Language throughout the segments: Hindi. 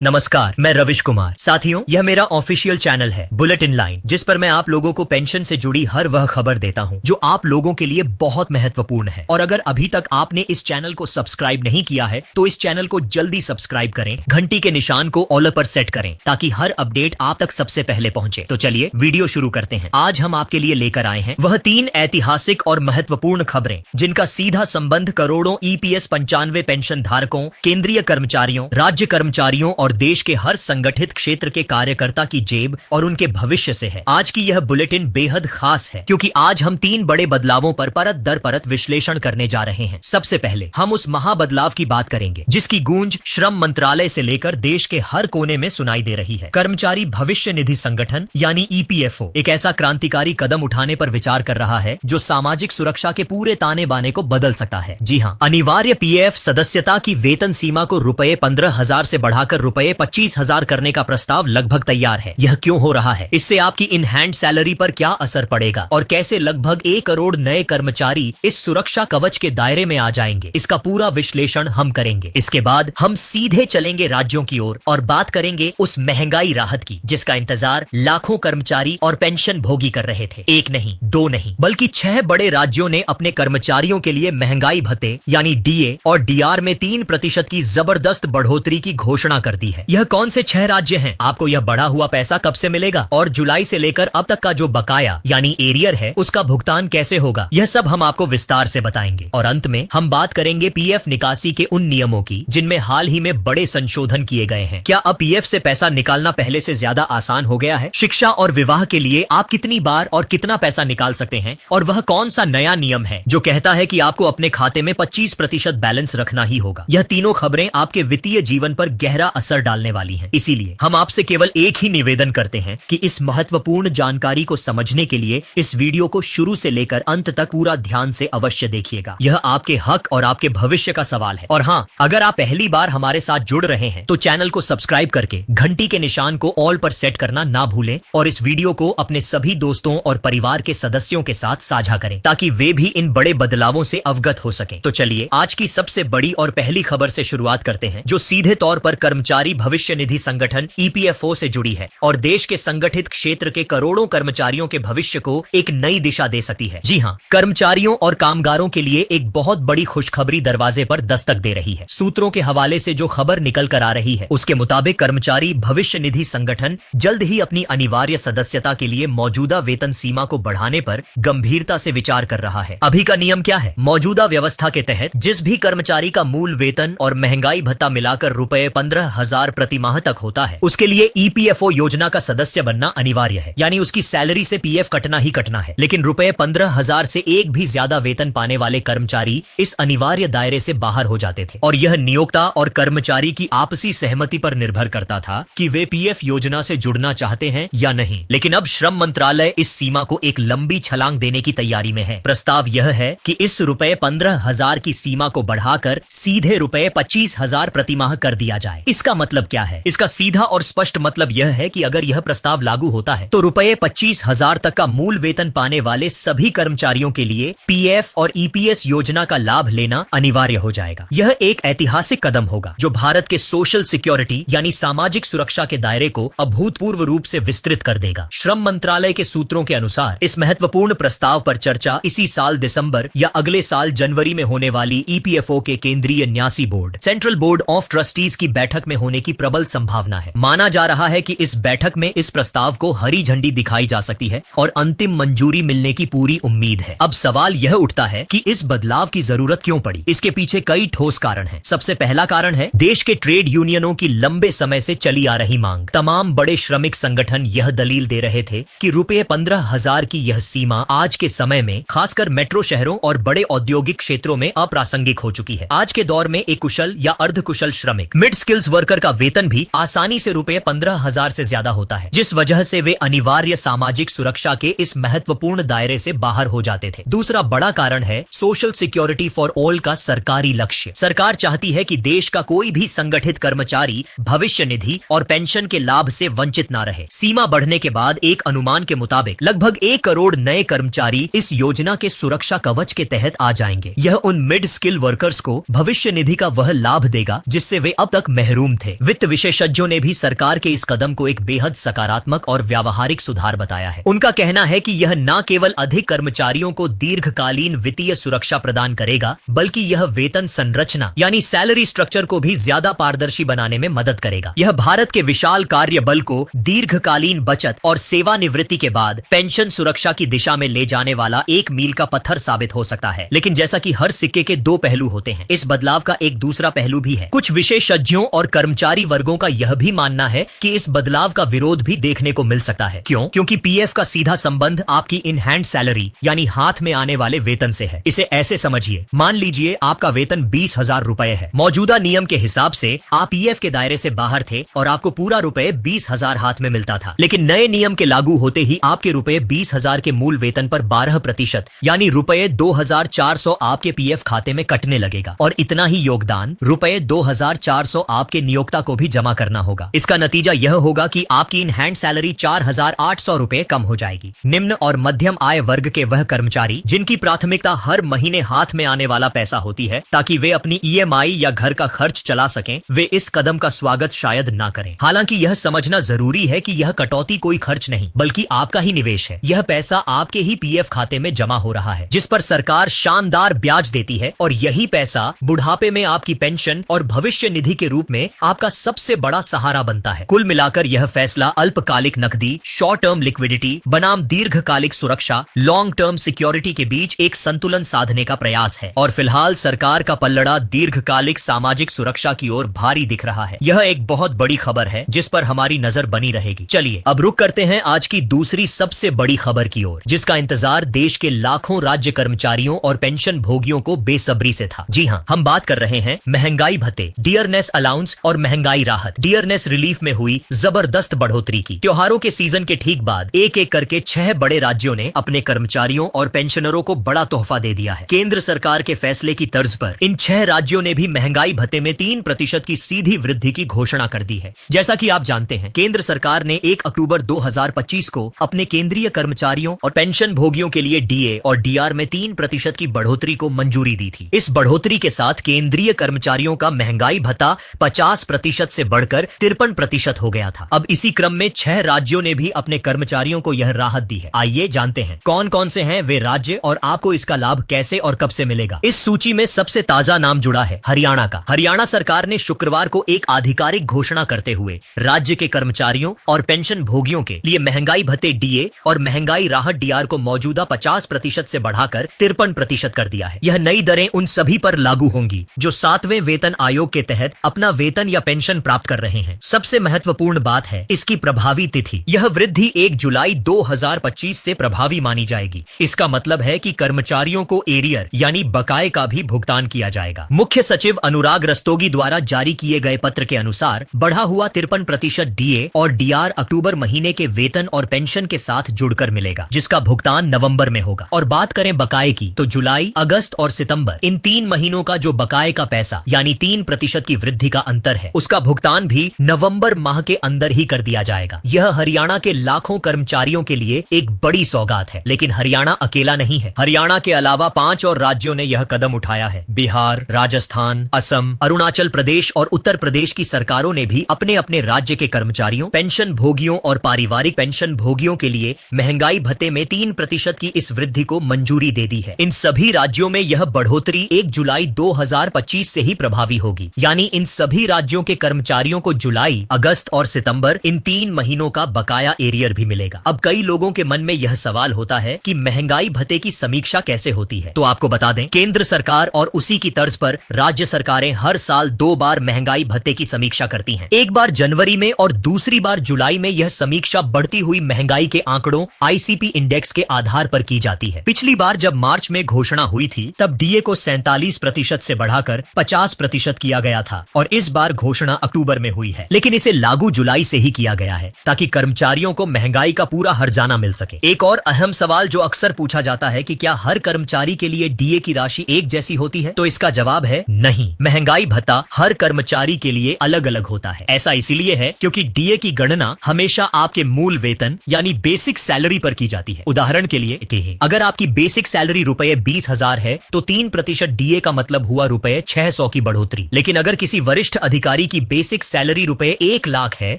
नमस्कार, मैं रविश कुमार। साथियों, यह मेरा ऑफिशियल चैनल है बुलेटिन लाइन, जिस पर मैं आप लोगों को पेंशन से जुड़ी हर वह खबर देता हूं जो आप लोगों के लिए बहुत महत्वपूर्ण है। और अगर अभी तक आपने इस चैनल को सब्सक्राइब नहीं किया है तो इस चैनल को जल्दी सब्सक्राइब करें, घंटी के निशान को ऑल पर सेट करें ताकि हर अपडेट आप तक सबसे पहले पहुंचे। तो चलिए वीडियो शुरू करते हैं। आज हम आपके लिए लेकर आए हैं वह 3 ऐतिहासिक और महत्वपूर्ण खबरें जिनका सीधा संबंध करोड़ों EPS 95 पेंशन धारकों, केंद्रीय कर्मचारियों, राज्य कर्मचारियों और देश के हर संगठित क्षेत्र के कार्यकर्ता की जेब और उनके भविष्य से है। आज की यह बुलेटिन बेहद खास है क्योंकि आज हम 3 बड़े बदलावों पर परत दर परत विश्लेषण करने जा रहे हैं। सबसे पहले हम उस महाबदलाव की बात करेंगे जिसकी गूंज श्रम मंत्रालय से लेकर देश के हर कोने में सुनाई दे रही है। कर्मचारी भविष्य निधि संगठन यानी EPFO एक ऐसा क्रांतिकारी कदम उठाने पर विचार कर रहा है जो सामाजिक सुरक्षा के पूरे ताने बाने को बदल सकता है। जी हाँ, अनिवार्य PF सदस्यता की वेतन सीमा को ₹15,000 से बढ़ाकर ₹25,000 करने का प्रस्ताव लगभग तैयार है। यह क्यों हो रहा है, इससे आपकी इन हैंड सैलरी पर क्या असर पड़ेगा और कैसे लगभग 1 करोड़ नए कर्मचारी इस सुरक्षा कवच के दायरे में आ जाएंगे, इसका पूरा विश्लेषण हम करेंगे। इसके बाद हम सीधे चलेंगे राज्यों की ओर और बात करेंगे उस महंगाई राहत की जिसका इंतजार लाखों कर्मचारी और पेंशन भोगी कर रहे थे। 1 नहीं, 2 नहीं, बल्कि 6 बड़े राज्यों ने अपने कर्मचारियों के लिए महंगाई भत्ते यानी DA और DR में 3% की जबरदस्त बढ़ोतरी की घोषणा कर दी है। यह कौन से 6 राज्य हैं? आपको यह बढ़ा हुआ पैसा कब से मिलेगा और जुलाई से लेकर अब तक का जो बकाया यानी एरियर है उसका भुगतान कैसे होगा, यह सब हम आपको विस्तार से बताएंगे। और अंत में हम बात करेंगे PF निकासी के उन नियमों की जिनमें हाल ही में बड़े संशोधन किए गए हैं। क्या अब PF से पैसा निकालना पहले से ज्यादा आसान हो गया है? शिक्षा और विवाह के लिए आप कितनी बार और कितना पैसा निकाल सकते हैं और वह कौन सा नया नियम है जो कहता है कि आपको अपने खाते में 25% बैलेंस रखना ही होगा? यह तीनों खबरें आपके वित्तीय जीवन पर गहरा असर डालने वाली हैं। इसीलिए हम आपसे केवल एक ही निवेदन करते हैं कि इस महत्वपूर्ण जानकारी को समझने के लिए इस वीडियो को शुरू से लेकर अंत तक पूरा ध्यान से अवश्य देखिएगा। यह आपके हक और आपके भविष्य का सवाल है। और हाँ, अगर आप पहली बार हमारे साथ जुड़ रहे हैं तो चैनल को सब्सक्राइब करके घंटी के निशान को ऑल पर सेट करना ना भूलें और इस वीडियो को अपने सभी दोस्तों और परिवार के सदस्यों के साथ साझा करें ताकि वे भी इन बड़े बदलावों से अवगत हो सकें। तो चलिए आज की सबसे बड़ी और पहली खबर से शुरुआत करते हैं जो सीधे तौर पर कर्मचारी भविष्य निधि संगठन EPFO से जुड़ी है और देश के संगठित क्षेत्र के करोड़ों कर्मचारियों के भविष्य को एक नई दिशा दे सकती है। जी हाँ, कर्मचारियों और कामगारों के लिए एक बहुत बड़ी खुशखबरी दरवाजे पर दस्तक दे रही है। सूत्रों के हवाले से जो खबर निकल कर आ रही है उसके मुताबिक कर्मचारी भविष्य निधि संगठन जल्द ही अपनी अनिवार्य सदस्यता के लिए मौजूदा वेतन सीमा को बढ़ाने पर गंभीरता से विचार कर रहा है। अभी का नियम क्या है? मौजूदा व्यवस्था के तहत जिस भी कर्मचारी का मूल वेतन और महंगाई भत्ता मिलाकर ₹15,000 प्रति माह तक होता है उसके लिए EPFO योजना का सदस्य बनना अनिवार्य है, यानी उसकी सैलरी से PF कटना ही कटना है। लेकिन ₹15,000 से एक भी ज्यादा वेतन पाने वाले कर्मचारी इस अनिवार्य दायरे से बाहर हो जाते थे और यह नियोक्ता और कर्मचारी की आपसी सहमति पर निर्भर करता था कि वे PF योजना से जुड़ना चाहते हैं या नहीं। लेकिन अब श्रम मंत्रालय इस सीमा को एक लंबी छलांग देने की तैयारी में है। प्रस्ताव यह है कि इस ₹15,000 की सीमा को बढ़ाकर सीधे ₹25,000 प्रति माह कर दिया जाए। इसका मतलब क्या है? इसका सीधा और स्पष्ट मतलब यह है कि अगर यह प्रस्ताव लागू होता है तो ₹25,000 तक का मूल वेतन पाने वाले सभी कर्मचारियों के लिए PF और EPS योजना का लाभ लेना अनिवार्य हो जाएगा। यह एक ऐतिहासिक कदम होगा जो भारत के सोशल सिक्योरिटी यानी सामाजिक सुरक्षा के दायरे को अभूतपूर्व रूप से विस्तृत कर देगा। श्रम मंत्रालय के सूत्रों के अनुसार इस महत्वपूर्ण प्रस्ताव पर चर्चा इसी साल दिसंबर या अगले साल जनवरी में होने वाली EPFO के केंद्रीय न्यासी board central board of trustees की बैठक में होने की प्रबल संभावना है। माना जा रहा है कि इस बैठक में इस प्रस्ताव को हरी झंडी दिखाई जा सकती है और अंतिम मंजूरी मिलने की पूरी उम्मीद है। अब सवाल यह उठता है कि इस बदलाव की जरूरत क्यों पड़ी? इसके पीछे कई ठोस कारण हैं। सबसे पहला कारण है देश के ट्रेड यूनियनों की लंबे समय से चली आ रही मांग। तमाम बड़े श्रमिक संगठन यह दलील दे रहे थे कि ₹15,000 की यह सीमा आज के समय में खासकर मेट्रो शहरों और बड़े औद्योगिक क्षेत्रों में अप्रासंगिक हो चुकी है। आज के दौर में एक कुशल या अर्धकुशल श्रमिक मिड स्किल्स वर्कर का वेतन भी आसानी से ₹15,000 से ज्यादा होता है, जिस वजह से वे अनिवार्य सामाजिक सुरक्षा के इस महत्वपूर्ण दायरे से बाहर हो जाते थे। दूसरा बड़ा कारण है सोशल सिक्योरिटी फॉर ऑल का सरकारी लक्ष्य। सरकार चाहती है कि देश का कोई भी संगठित कर्मचारी भविष्य निधि और पेंशन के लाभ से वंचित ना रहे। सीमा बढ़ने के बाद एक अनुमान के मुताबिक लगभग 1 करोड़ नए कर्मचारी इस योजना के सुरक्षा कवच के तहत आ जाएंगे। यह उन मिड स्किल वर्कर्स को भविष्य निधि का वह लाभ देगा जिससे वे अब तक महरूम थे। थे। वित्त विशेषज्ञों ने भी सरकार के इस कदम को एक बेहद सकारात्मक और व्यावहारिक सुधार बताया है। उनका कहना है कि यह न केवल अधिक कर्मचारियों को दीर्घकालीन वित्तीय सुरक्षा प्रदान करेगा, बल्कि यह वेतन संरचना यानी सैलरी स्ट्रक्चर को भी ज्यादा पारदर्शी बनाने में मदद करेगा। यह भारत के विशाल कार्य बल को दीर्घकालीन बचत और सेवानिवृत्ति के बाद पेंशन सुरक्षा की दिशा में ले जाने वाला एक मील का पत्थर साबित हो सकता है। लेकिन जैसा कि हर सिक्के के दो पहलू होते हैं, इस बदलाव का एक दूसरा पहलू भी है। कुछ विशेषज्ञों और कर्मचारी वर्गों का यह भी मानना है कि इस बदलाव का विरोध भी देखने को मिल सकता है। क्यों? क्योंकि पीएफ का सीधा संबंध आपकी इन हैंड सैलरी यानी हाथ में आने वाले वेतन से है। इसे ऐसे समझिए, मान लीजिए आपका वेतन 20,000 रुपए है। मौजूदा नियम के हिसाब से आप पीएफ के दायरे से बाहर थे और आपको पूरा रुपए 20,000 हाथ में मिलता था। लेकिन नए नियम के लागू होते ही आपके रुपए 20,000 के मूल वेतन पर 12% यानी रुपए 2,400 आपके पीएफ खाते में कटने लगेगा और इतना ही योगदान रुपए 2,400 आपके नियोक्ता को भी जमा करना होगा। इसका नतीजा यह होगा कि आपकी इन हैंड सैलरी 4,800 रुपए कम हो जाएगी। निम्न और मध्यम आय वर्ग के वह कर्मचारी जिनकी प्राथमिकता हर महीने हाथ में आने वाला पैसा होती है ताकि वे अपनी ईएमआई या घर का खर्च चला सकें, वे इस कदम का स्वागत शायद ना करें। हालांकि यह समझना जरूरी है कि यह कटौती कोई खर्च नहीं बल्कि आपका ही निवेश है। यह पैसा आपके ही पीएफ खाते में जमा हो रहा है, जिस पर सरकार शानदार ब्याज देती है और यही पैसा बुढ़ापे में आपकी पेंशन और भविष्य निधि के रूप में आपका सबसे बड़ा सहारा बनता है। कुल मिलाकर यह फैसला अल्पकालिक नकदी, शॉर्ट टर्म लिक्विडिटी बनाम दीर्घकालिक सुरक्षा, लॉन्ग टर्म सिक्योरिटी के बीच एक संतुलन साधने का प्रयास है और फिलहाल सरकार का पल्लड़ा दीर्घकालिक सामाजिक सुरक्षा की ओर भारी दिख रहा है। यह एक बहुत बड़ी खबर है जिस पर हमारी नजर बनी रहेगी। चलिए अब रुक करते हैं आज की दूसरी सबसे बड़ी खबर की ओर, जिसका इंतजार देश के लाखों राज्य कर्मचारियों और पेंशन भोगियों को बेसब्री से था। जी हाँ, हम बात कर रहे हैं महंगाई भत्ते, डियरनेस अलाउंस और महंगाई राहत, डियरनेस रिलीफ में हुई जबरदस्त बढ़ोतरी की। त्योहारों के सीजन के ठीक बाद एक एक करके 6 बड़े राज्यों ने अपने कर्मचारियों और पेंशनरों को बड़ा तोहफा दे दिया है। केंद्र सरकार के फैसले की तर्ज पर इन 6 राज्यों ने भी महंगाई भत्ते में 3% की सीधी वृद्धि की घोषणा कर दी है। जैसा कि आप जानते हैं, केंद्र सरकार ने 1 अक्टूबर 2025 को अपने केंद्रीय कर्मचारियों और पेंशन भोगियों के लिए डीए और डीआर में 3% की बढ़ोतरी को मंजूरी दी थी। इस बढ़ोतरी के साथ केंद्रीय कर्मचारियों का महंगाई भत्ता 50% से बढ़कर 53% हो गया था। अब इसी क्रम में 6 राज्यों ने भी अपने कर्मचारियों को यह राहत दी है। आइए जानते हैं कौन कौन से हैं वे राज्य और आपको इसका लाभ कैसे और कब से मिलेगा। इस सूची में सबसे ताजा नाम जुड़ा है हरियाणा का। हरियाणा सरकार ने शुक्रवार को एक आधिकारिक घोषणा करते हुए राज्य के कर्मचारियों और पेंशन भोगियों के लिए महंगाई भत्ते डीए और महंगाई राहत डीआर को मौजूदा 50% से बढ़ाकर 53% कर दिया है। यह नई दरें उन सभी पर लागू होंगी जो 7वें वेतन आयोग के तहत अपना वेतन या पेंशन प्राप्त कर रहे हैं। सबसे महत्वपूर्ण बात है इसकी प्रभावी तिथि। यह वृद्धि 1 जुलाई 2025 से प्रभावी मानी जाएगी। इसका मतलब है कि कर्मचारियों को एरियर यानी बकाये का भी भुगतान किया जाएगा। मुख्य सचिव अनुराग रस्तोगी द्वारा जारी किए गए पत्र के अनुसार बढ़ा हुआ 53% डीए और डीआर अक्टूबर महीने के वेतन और पेंशन के साथ जुड़कर मिलेगा, जिसका भुगतान नवंबर में होगा। और बात करें बकाये की तो जुलाई, अगस्त और सितंबर इन 3 महीनों का जो बकाये का पैसा यानी 3% की वृद्धि का अंतर है, उसका भुगतान भी नवंबर माह के अंदर ही कर दिया जाएगा। यह हरियाणा के लाखों कर्मचारियों के लिए एक बड़ी सौगात है। लेकिन हरियाणा अकेला नहीं है। हरियाणा के अलावा 5 और राज्यों ने यह कदम उठाया है। बिहार, राजस्थान, असम, अरुणाचल प्रदेश और उत्तर प्रदेश की सरकारों ने भी अपने अपने राज्य के कर्मचारियों, पेंशन भोगियों और पारिवारिक पेंशन भोगियों के लिए महंगाई भत्ते में 3% की इस वृद्धि को मंजूरी दे दी है। इन सभी राज्यों में यह बढ़ोतरी 1 जुलाई 2025 से ही प्रभावी होगी। यानी इन सभी राज्यों के कर्मचारियों को जुलाई, अगस्त और सितंबर इन 3 महीनों का बकाया एरियर भी मिलेगा। अब कई लोगों के मन में यह सवाल होता है कि महंगाई भत्ते की समीक्षा कैसे होती है। तो आपको बता दें, केंद्र सरकार और उसी की तर्ज पर राज्य सरकारें हर साल 2 बार महंगाई भत्ते की समीक्षा करती हैं। एक बार जनवरी में और दूसरी बार जुलाई में। यह समीक्षा बढ़ती हुई महंगाई के आंकड़ों आईसीपी इंडेक्स के आधार पर की जाती है। पिछली बार जब मार्च में घोषणा हुई थी तब डीए को 47% से बढ़ाकर 50% किया गया था और इस बार घोषणा अक्टूबर में हुई है। लेकिन इसे लागू जुलाई से ही किया गया है ताकि कर्मचारियों को महंगाई का पूरा हर्जाना मिल सके। एक और अहम सवाल जो अक्सर पूछा जाता है कि क्या हर कर्मचारी के लिए डीए की राशि एक जैसी होती है, तो इसका जवाब है नहीं। महंगाई भत्ता हर कर्मचारी के लिए अलग अलग होता है। ऐसा इसीलिए है क्योंकि डीए की गणना हमेशा आपके मूल वेतन यानी बेसिक सैलरी पर की जाती है। उदाहरण के लिए अगर आपकी बेसिक सैलरी रुपए 20,000 है तो 3% डीए का मतलब हुआ रुपए 600 की बढ़ोतरी। लेकिन अगर किसी वरिष्ठ अधिकारी कर्मचारी की बेसिक सैलरी रुपए 1 लाख है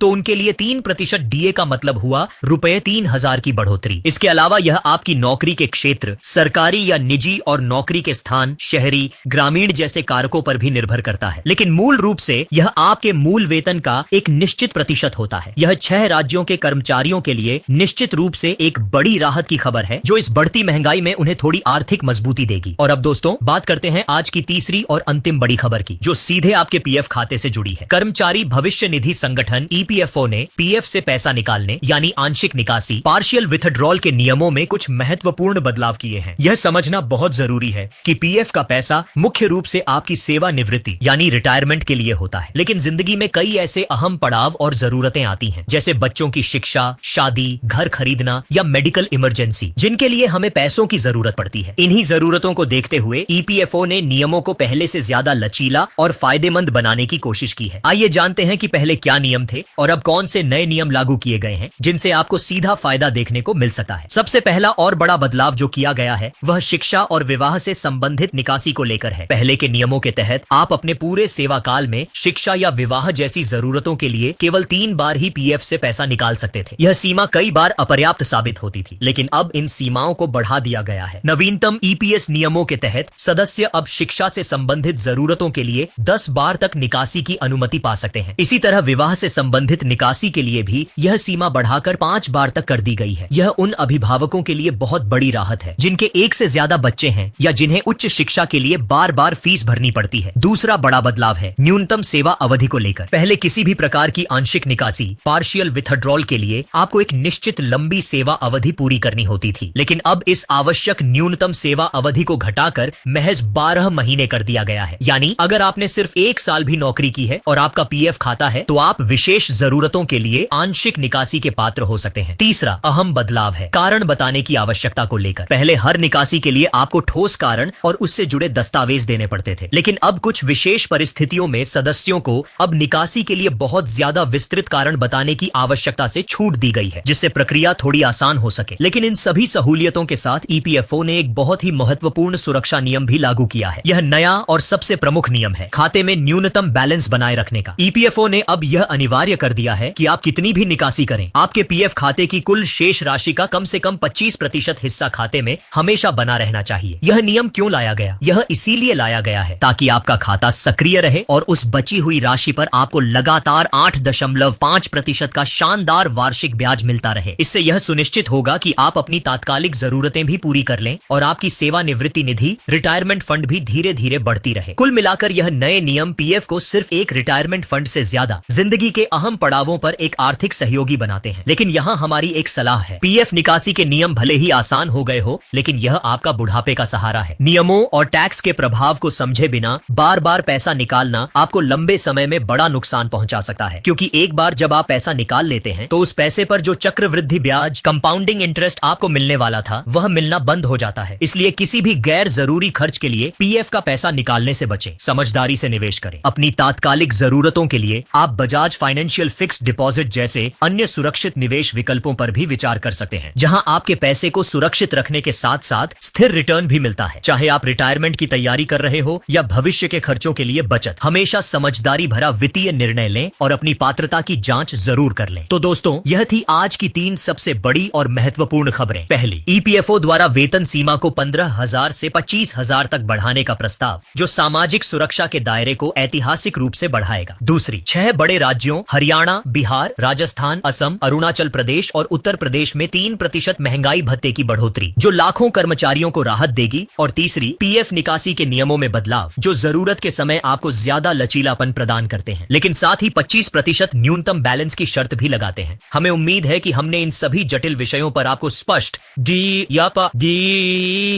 तो उनके लिए 3% डीए का मतलब हुआ रुपए 3,000 की बढ़ोतरी। इसके अलावा यह आपकी नौकरी के क्षेत्र, सरकारी या निजी और नौकरी के स्थान, शहरी, ग्रामीण जैसे कारकों पर भी निर्भर करता है, लेकिन मूल रूप से यह आपके मूल वेतन का एक निश्चित प्रतिशत होता है। यह 6 राज्यों के कर्मचारियों के लिए निश्चित रूप से एक बड़ी राहत की खबर है जो इस बढ़ती महंगाई में उन्हें थोड़ी आर्थिक मजबूती देगी। और अब दोस्तों बात करते हैं आज की तीसरी और अंतिम बड़ी खबर की, जो सीधे आपके पीएफ खाते से जुड़ी है। कर्मचारी भविष्य निधि संगठन ईपीएफओ ने पीएफ से पैसा निकालने यानी आंशिक निकासी, पार्शियल विथड्रॉल के नियमों में कुछ महत्वपूर्ण बदलाव किए हैं। यह समझना बहुत जरूरी है कि पीएफ का पैसा मुख्य रूप से आपकी सेवानिवृत्ति यानी रिटायरमेंट के लिए होता है, लेकिन जिंदगी में कई ऐसे अहम पड़ाव और जरूरतें आती हैं, जैसे बच्चों की शिक्षा, शादी, घर खरीदना या मेडिकल इमरजेंसी, जिनके लिए हमें पैसों की जरूरत पड़ती है। इन्हीं जरूरतों को देखते हुए ईपीएफओ ने नियमों को पहले से ज्यादा लचीला और फायदेमंद बनाने की कोशिश की है। आइए जानते हैं कि पहले क्या नियम थे और अब कौन से नए नियम लागू किए गए हैं जिनसे आपको सीधा फायदा देखने को मिल सकता है। सबसे पहला और बड़ा बदलाव जो किया गया है वह शिक्षा और विवाह से संबंधित निकासी को लेकर है। पहले के नियमों के तहत आप अपने पूरे सेवा काल में शिक्षा या विवाह जैसी जरूरतों के लिए केवल 3 बार ही पीएफ से पैसा निकाल सकते थे। यह सीमा कई बार अपर्याप्त साबित होती थी, लेकिन अब इन सीमाओं को बढ़ा दिया गया है। नवीनतम ईपीएस नियमों के तहत सदस्य अब शिक्षा से संबंधित जरूरतों के लिए 10 बार तक निकासी की अनुमति पा सकते हैं। इसी तरह विवाह से संबंधित निकासी के लिए भी यह सीमा बढ़ाकर 5 बार तक कर दी गई है। यह उन अभिभावकों के लिए बहुत बड़ी राहत है जिनके एक से ज्यादा बच्चे हैं या जिन्हें उच्च शिक्षा के लिए बार बार फीस भरनी पड़ती है। दूसरा बड़ा बदलाव है न्यूनतम सेवा अवधि को लेकर। पहले किसी भी प्रकार की आंशिक निकासी, पार्शियल विथड्रॉल के लिए आपको एक निश्चित लंबी सेवा अवधि पूरी करनी होती थी, लेकिन अब इस आवश्यक न्यूनतम सेवा अवधि को घटाकर महज 12 महीने कर दिया गया है। यानी अगर आपने सिर्फ 1 साल भी नौकरी की है और आपका पीएफ खाता है तो आप विशेष जरूरतों के लिए आंशिक निकासी के पात्र हो सकते हैं। तीसरा अहम बदलाव है कारण बताने की आवश्यकता को लेकर। पहले हर निकासी के लिए आपको ठोस कारण और उससे जुड़े दस्तावेज देने पड़ते थे, लेकिन अब कुछ विशेष परिस्थितियों में सदस्यों को अब निकासी के लिए बहुत ज्यादा विस्तृत कारण बताने की आवश्यकता से छूट दी गई है, जिससे प्रक्रिया थोड़ी आसान हो सके। लेकिन इन सभी सहूलियतों के साथ ईपीएफओ ने एक बहुत ही महत्वपूर्ण सुरक्षा नियम भी लागू किया है। यह नया और सबसे प्रमुख नियम है खाते में न्यूनतम बैलेंस बनाए रखने का। ईपीएफओ ने अब यह अनिवार्य कर दिया है कि आप कितनी भी निकासी करें, आपके पीएफ खाते की कुल शेष राशि का कम से कम 25% हिस्सा खाते में हमेशा बना रहना चाहिए। यह नियम क्यों लाया गया? यह इसीलिए लाया गया है ताकि आपका खाता सक्रिय रहे और उस बची हुई राशि पर आपको लगातार 8.5% का शानदार वार्षिक ब्याज मिलता रहे। इससे यह सुनिश्चित होगा कि आप अपनी तात्कालिक जरूरतें भी पूरी कर लें और आपकी सेवानिवृत्ति निधि, रिटायरमेंट फंड भी धीरे धीरे बढ़ती रहे। कुल मिलाकर यह नए नियम पीएफ को सिर्फ एक रिटायरमेंट फंड से ज्यादा जिंदगी के अहम पड़ावों पर एक आर्थिक सहयोगी बनाते हैं। लेकिन यहाँ हमारी एक सलाह है, पीएफ निकासी के नियम भले ही आसान हो गए हो, लेकिन यह आपका बुढ़ापे का सहारा है। नियमों और टैक्स के प्रभाव को समझे बिना बार बार पैसा निकालना आपको लंबे समय में बड़ा नुकसान पहुंचा सकता है, क्योंकि एक बार जब आप पैसा निकाल लेते हैं तो उस पैसे पर जो चक्रवृद्धि ब्याज, कंपाउंडिंग इंटरेस्ट आपको मिलने वाला था वह मिलना बंद हो जाता है। इसलिए किसी भी गैर जरूरी खर्च के लिए पीएफ का पैसा निकालने से बचें। समझदारी से निवेश करें। अपनी तात्कालिक जरूरतों के लिए आप बजाज फाइनेंशियल फिक्स्ड डिपॉजिट जैसे अन्य सुरक्षित निवेश विकल्पों पर भी विचार कर सकते हैं, जहां आपके पैसे को सुरक्षित रखने के साथ साथ स्थिर रिटर्न भी मिलता है। चाहे आप रिटायरमेंट की तैयारी कर रहे हो या भविष्य के खर्चों के लिए बचत, हमेशा समझदारी भरा वित्तीय निर्णय लें और अपनी पात्रता की जांच जरूर कर लें। तो दोस्तों, यह थी आज की 3 सबसे बड़ी और महत्वपूर्ण खबरें। पहली, ईपीएफओ द्वारा वेतन सीमा को 15,000 से 25,000 तक बढ़ाने का प्रस्ताव, जो सामाजिक सुरक्षा के दायरे को ऐतिहासिक रूप से बढ़ाएगा। दूसरी, 6 बड़े राज्यों हरियाणा, बिहार, राजस्थान, असम, अरुणाचल प्रदेश और उत्तर प्रदेश में 3% महंगाई भत्ते की बढ़ोतरी, जो लाखों कर्मचारियों को राहत देगी। और तीसरी, पीएफ निकासी के नियमों में बदलाव, जो जरूरत के समय आपको ज्यादा लचीलापन प्रदान करते हैं, लेकिन साथ ही 25% न्यूनतम बैलेंस की शर्त भी लगाते हैं। हमें उम्मीद है कि हमने इन सभी जटिल विषयों पर आपको स्पष्ट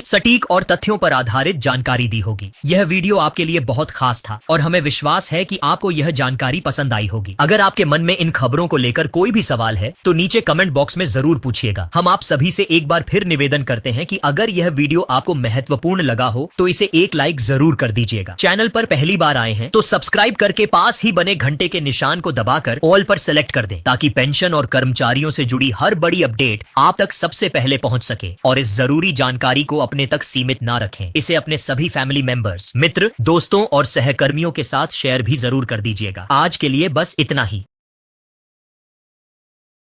सटीक और तथ्यों पर आधारित जानकारी दी होगी। यह वीडियो आपके लिए बहुत खास था और हमें विश्वास है कि आपको यह जानकारी पसंद आई होगी। अगर आपके मन में इन खबरों को लेकर कोई भी सवाल है तो नीचे कमेंट बॉक्स में जरूर पूछिएगा। हम आप सभी से एक बार फिर निवेदन करते हैं कि अगर यह वीडियो आपको महत्वपूर्ण लगा हो तो इसे एक लाइक जरूर कर दीजिएगा। चैनल पर पहली बार आए हैं तो सब्सक्राइब करके पास ही बने घंटे के निशान को दबाकर ऑल पर सेलेक्ट कर दें, ताकि पेंशन और कर्मचारियों से जुड़ी हर बड़ी अपडेट आप तक सबसे पहले पहुंच सके। और इस जरूरी जानकारी को अपने तक सीमित ना रखें, इसे अपने सभी फैमिली मेंबर्स, मित्र, दोस्तों और सहकर्मियों के साथ शेयर भी भी जरूर कर दीजिएगा। आज के लिए बस इतना ही।